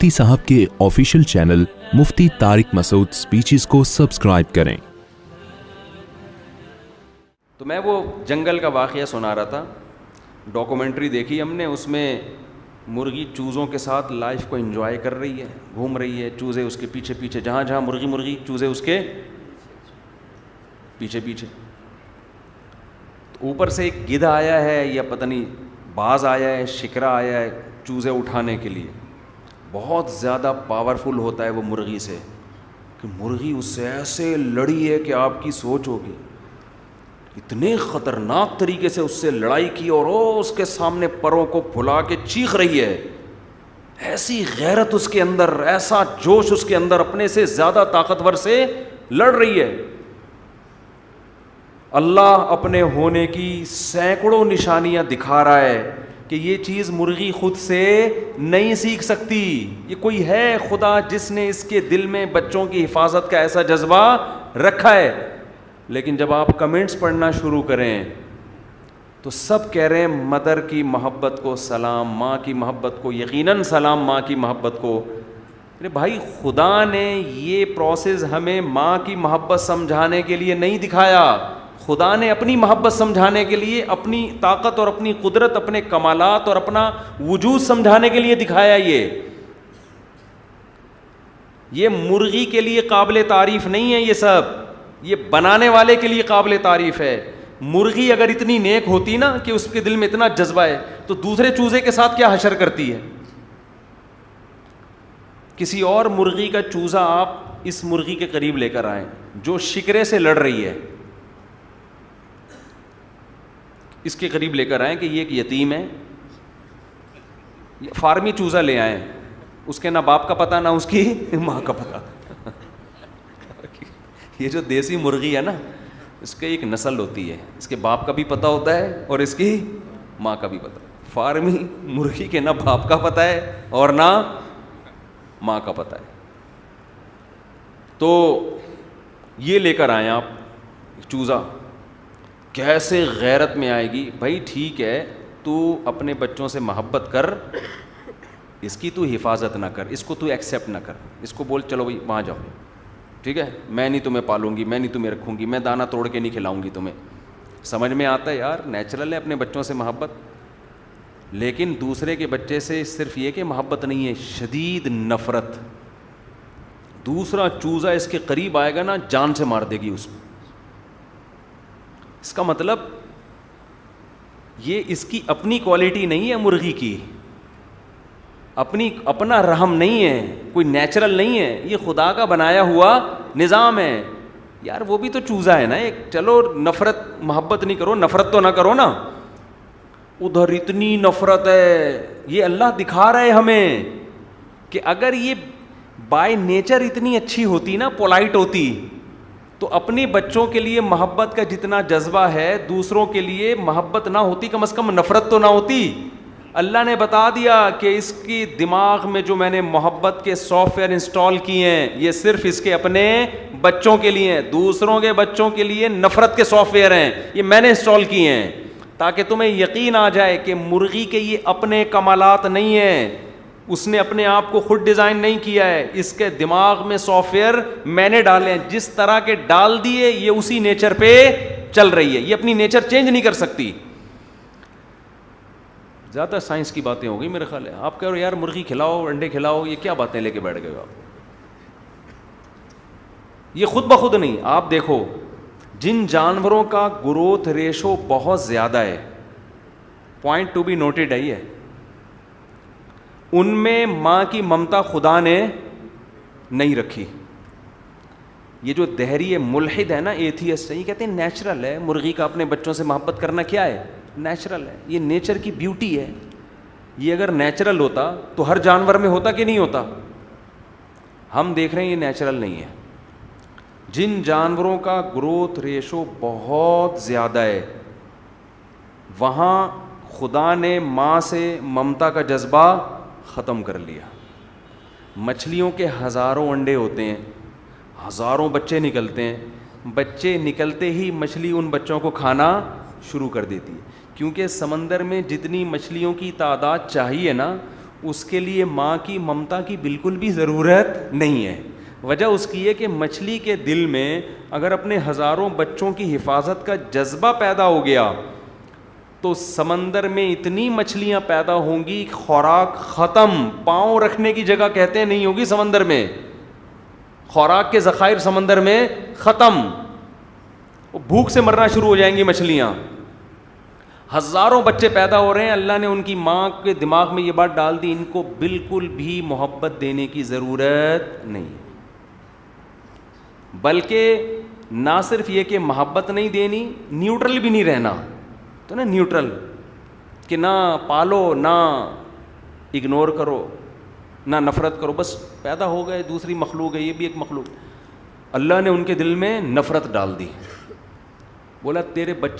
مفتی صاحب کے official channel مفتی طارق مسعود speeches کو سبسکرائب کریں۔ تو میں وہ جنگل کا واقعہ سنا رہا تھا، ڈاکومنٹری دیکھی ہم نے، اس میں مرغی چوزوں کے ساتھ لائف کو انجوائے کر رہی ہے، گھوم رہی ہے، چوزے اس کے پیچھے پیچھے، جہاں جہاں مرغی چوزے اس کے پیچھے پیچھے۔ تو اوپر سے ایک گدھا آیا ہے یا پتہ نہیں باز آیا ہے، شکرا آیا ہے چوزے اٹھانے کے لیے، بہت زیادہ پاورفل ہوتا ہے وہ مرغی سے، کہ مرغی اس سے ایسے لڑی ہے کہ آپ کی سوچ ہوگی، اتنے خطرناک طریقے سے اس سے لڑائی کی، اور وہ اس کے سامنے پروں کو پھلا کے چیخ رہی ہے، ایسی غیرت اس کے اندر، ایسا جوش اس کے اندر، اپنے سے زیادہ طاقتور سے لڑ رہی ہے۔ اللہ اپنے ہونے کی سینکڑوں نشانیاں دکھا رہا ہے کہ یہ چیز مرغی خود سے نہیں سیکھ سکتی، یہ کوئی ہے خدا جس نے اس کے دل میں بچوں کی حفاظت کا ایسا جذبہ رکھا ہے۔ لیکن جب آپ کمنٹس پڑھنا شروع کریں تو سب کہہ رہے ہیں مدر کی محبت کو سلام، ماں کی محبت کو یقیناً سلام، ماں کی محبت کو۔ ارے بھائی، خدا نے یہ پروسیس ہمیں ماں کی محبت سمجھانے کے لیے نہیں دکھایا، خدا نے اپنی محبت سمجھانے کے لیے اپنی طاقت اور اپنی قدرت، اپنے کمالات اور اپنا وجود سمجھانے کے لیے دکھایا۔ یہ مرغی کے لیے قابل تعریف نہیں ہے، یہ سب یہ بنانے والے کے لیے قابل تعریف ہے۔ مرغی اگر اتنی نیک ہوتی نا کہ اس کے دل میں اتنا جذبہ ہے تو دوسرے چوزے کے ساتھ کیا حشر کرتی ہے؟ کسی اور مرغی کا چوزا آپ اس مرغی کے قریب لے کر آئیں جو شکرے سے لڑ رہی ہے، اس کے قریب لے کر آئیں کہ یہ ایک یتیم ہے، فارمی چوزا لے آئیں، اس کے نہ باپ کا پتہ نہ اس کی ماں کا پتہ۔ یہ جو دیسی مرغی ہے نا، اس کے ایک نسل ہوتی ہے، اس کے باپ کا بھی پتہ ہوتا ہے اور اس کی ماں کا بھی پتہ۔ فارمی مرغی کے نہ باپ کا پتہ ہے اور نہ ماں کا پتہ ہے۔ تو یہ لے کر آئیں آپ چوزا، کیسے غیرت میں آئے گی۔ بھائی ٹھیک ہے، تو اپنے بچوں سے محبت کر، اس کی تو حفاظت نہ کر، اس کو تو ایکسیپٹ نہ کر، اس کو بول چلو بھائی وہاں جاؤ، ٹھیک ہے، میں نہیں تمہیں پالوں گی، میں نہیں تمہیں رکھوں گی، میں دانہ توڑ کے نہیں کھلاؤں گی تمہیں۔ سمجھ میں آتا ہے یار، نیچرل ہے اپنے بچوں سے محبت، لیکن دوسرے کے بچے سے صرف یہ کہ محبت نہیں ہے، شدید نفرت۔ دوسرا چوزا اس کے قریب آئے گا نا، جان سے مار دے گی اس کو۔ اس کا مطلب یہ اس کی اپنی کوالٹی نہیں ہے، مرغی کی اپنا رحم نہیں ہے، کوئی نیچرل نہیں ہے، یہ خدا کا بنایا ہوا نظام ہے۔ یار وہ بھی تو چوزا ہے نا ایک، چلو نفرت محبت نہیں کرو، نفرت تو نہ کرو نا، ادھر اتنی نفرت ہے۔ یہ اللہ دکھا رہے ہمیں کہ اگر یہ بائی نیچر اتنی اچھی ہوتی نا، پولائٹ ہوتی، تو اپنی بچوں کے لیے محبت کا جتنا جذبہ ہے دوسروں کے لیے محبت نہ ہوتی، کم از کم نفرت تو نہ ہوتی۔ اللہ نے بتا دیا کہ اس کی دماغ میں جو میں نے محبت کے سافٹ ویئر انسٹال کیے ہیں، یہ صرف اس کے اپنے بچوں کے لیے ہیں، دوسروں کے بچوں کے لیے نفرت کے سافٹ ویئر ہیں، یہ میں نے انسٹال کیے ہیں، تاکہ تمہیں یقین آ جائے کہ مرغی کے یہ اپنے کمالات نہیں ہیں، اس نے اپنے آپ کو خود ڈیزائن نہیں کیا ہے، اس کے دماغ میں سافٹ ویئر میں نے ڈالے ہیں، جس طرح کے ڈال دیے یہ اسی نیچر پہ چل رہی ہے، یہ اپنی نیچر چینج نہیں کر سکتی۔ زیادہ سائنس کی باتیں ہو گئی میرے خیال ہے، آپ کہہ رہے ہو یار مرغی کھلاؤ، انڈے کھلاؤ، یہ کیا باتیں لے کے بیٹھ گئے ہو آپ؟ یہ خود بخود نہیں، آپ دیکھو جن جانوروں کا گروتھ ریشو بہت زیادہ ہے، پوائنٹ ٹو بی نوٹڈ ہے، یہ ان میں ماں کی ممتا خدا نے نہیں رکھی۔ یہ جو دہری ملحد ہے نا، ایتھیسٹ ہے، یہ کہتے ہیں نیچرل ہے مرغی کا اپنے بچوں سے محبت کرنا، کیا ہے؟ نیچرل ہے، یہ نیچر کی بیوٹی ہے۔ یہ اگر نیچرل ہوتا تو ہر جانور میں ہوتا کہ نہیں ہوتا؟ ہم دیکھ رہے ہیں یہ نیچرل نہیں ہے۔ جن جانوروں کا گروتھ ریشو بہت زیادہ ہے، وہاں خدا نے ماں سے ممتا کا جذبہ ختم کر لیا۔ مچھلیوں کے ہزاروں انڈے ہوتے ہیں، ہزاروں بچے نکلتے ہیں، بچے نکلتے ہی مچھلی ان بچوں کو کھانا شروع کر دیتی ہے، کیونکہ سمندر میں جتنی مچھلیوں کی تعداد چاہیے نا، اس کے لیے ماں کی ممتا کی بالکل بھی ضرورت نہیں ہے. وجہ اس کی ہے کہ مچھلی کے دل میں اگر اپنے ہزاروں بچوں کی حفاظت کا جذبہ پیدا ہو گیا تو سمندر میں اتنی مچھلیاں پیدا ہوں گی, خوراک ختم, پاؤں رکھنے کی جگہ کہتے ہیں نہیں ہوگی سمندر میں, خوراک کے ذخائر سمندر میں ختم, بھوک سے مرنا شروع ہو جائیں گی مچھلیاں. ہزاروں بچے پیدا ہو رہے ہیں, اللہ نے ان کی ماں کے دماغ میں یہ بات ڈال دی ان کو بالکل بھی محبت دینے کی ضرورت نہیں, بلکہ نہ صرف یہ کہ محبت نہیں دینی, نیوٹرل بھی نہیں رہنا. تو نا نیوٹرل کہ نہ پالو نہ اگنور کرو نہ نفرت کرو, بس پیدا ہو گئے, دوسری مخلوق ہے, یہ بھی ایک مخلوق. اللہ نے ان کے دل میں نفرت ڈال دی, بولا تیرے بچے